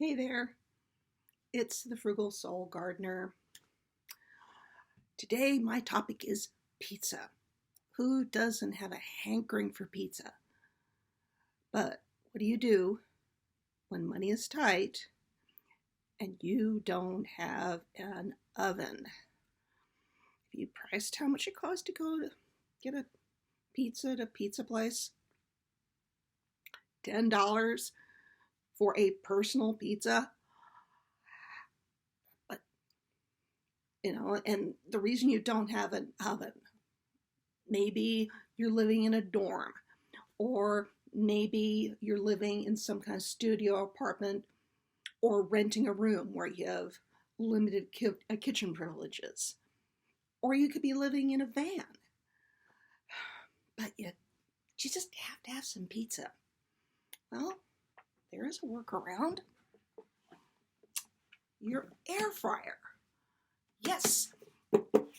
Hey there, it's the Frugal Soul Gardener. Today my topic is pizza. Who doesn't have a hankering for pizza? But what do you do when money is tight and you don't have an oven? If you priced how much it costs to go to get a pizza at a pizza place, $10 for a personal pizza, and the reason you don't have an oven, maybe you're living in a dorm, or maybe you're living in some kind of studio apartment, or renting a room where you have limited kitchen privileges, or you could be living in a van. But you just have to have some pizza. Well, there is a workaround. Your air fryer. Yes,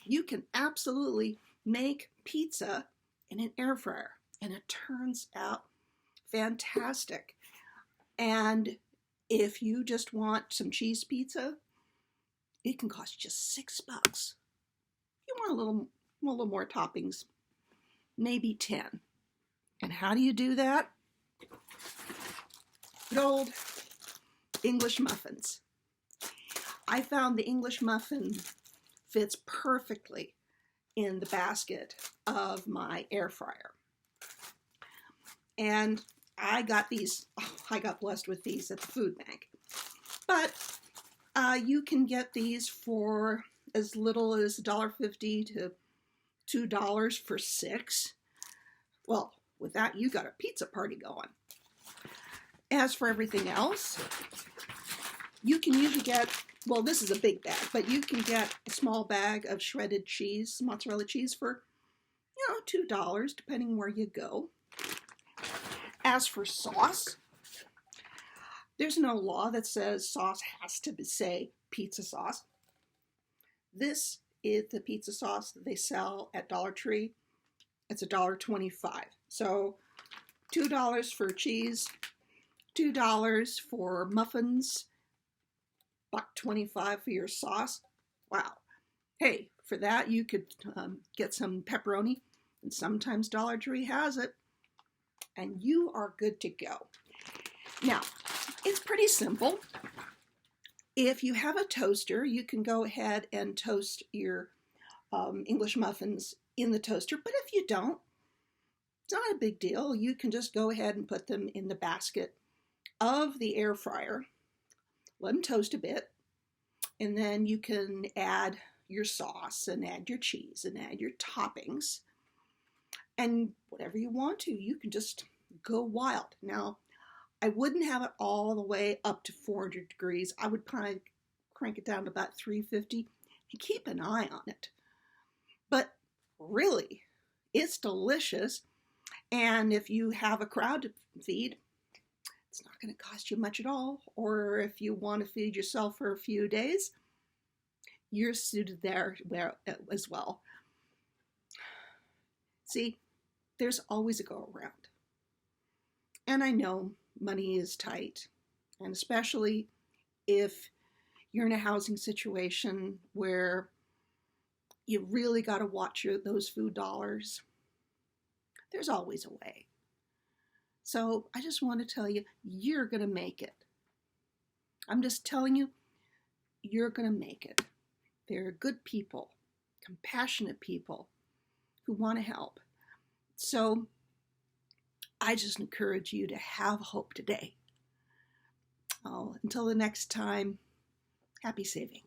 you can absolutely make pizza in an air fryer, and it turns out fantastic. And if you just want some cheese pizza, it can cost just $6. If you want a little more toppings, maybe 10. And how do you do that? Good old English muffins. I found the English muffin fits perfectly in the basket of my air fryer. And I got blessed with these at the food bank. But you can get these for as little as $1.50 to $2 for 6. Well, with that, you got a pizza party going. As for everything else, you can usually get, well, this is a big bag, but you can get a small bag of shredded cheese, mozzarella cheese, for, $2, depending where you go. As for sauce, there's no law that says sauce has to say pizza sauce. This is the pizza sauce that they sell at Dollar Tree. It's $1.25. So $2 for cheese, $2 for muffins, $1.25 for your sauce. Wow. Hey, for that you could get some pepperoni, and sometimes Dollar Tree has it, and you are good to go. Now, it's pretty simple. If you have a toaster, you can go ahead and toast your English muffins in the toaster, but if you don't, it's not a big deal. You can just go ahead and put them in the basket of the air fryer, let them toast a bit, and then you can add your sauce and add your cheese and add your toppings, and whatever you want to, you can just go wild. Now, I wouldn't have it all the way up to 400 degrees. I would kind of crank it down to about 350 and keep an eye on it. But really, it's delicious. And if you have a crowd to feed, it's not going to cost you much at all. Or if you want to feed yourself for a few days, you're suited there as well. See, there's always a go around. And I know money is tight, and especially if you're in a housing situation where you really got to watch those food dollars, there's always a way. So I just want to tell you, you're going to make it. I'm just telling you, you're going to make it. There are good people, compassionate people who want to help. So I just encourage you to have hope today. Until the next time, happy saving.